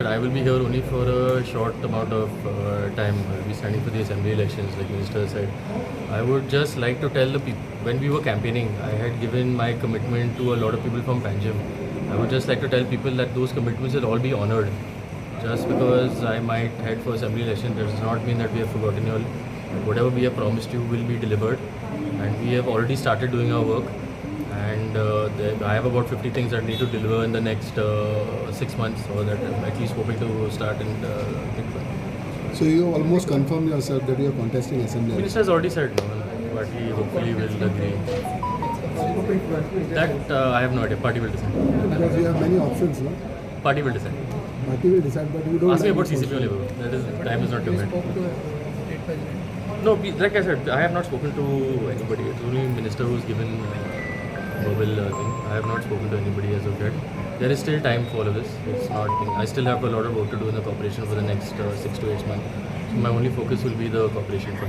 I will be here only for a short amount of time. I will be standing for the assembly elections, like Minister said. I would just like to tell the people, when we were campaigning, I had given my commitment to a lot of people from Panjim. I would just like to tell people that those commitments will all be honoured. Just because I might head for assembly election does not mean that we have forgotten you all. Whatever we have promised you will be delivered, and we have already started doing our work. And I have about 50 things that I need to deliver in the next 6 months, or that I'm at least hoping to start and think about. So you almost confirmed yourself that you are contesting assembly. The minister has already said no, but he hopefully will agree. That I have no idea. Party will decide. Because you have many options, no? Party will decide. Party will decide, but you don't. Ask me about CCP only. That is, time is not given. No, like I said, I have not spoken to anybody. It's only minister who's given verbal thing. I have not spoken to anybody as of yet. There is still time for all of this. It's not. I still have a lot of work to do in the corporation for the next 6 to 8 months. So my only focus will be the corporation for now.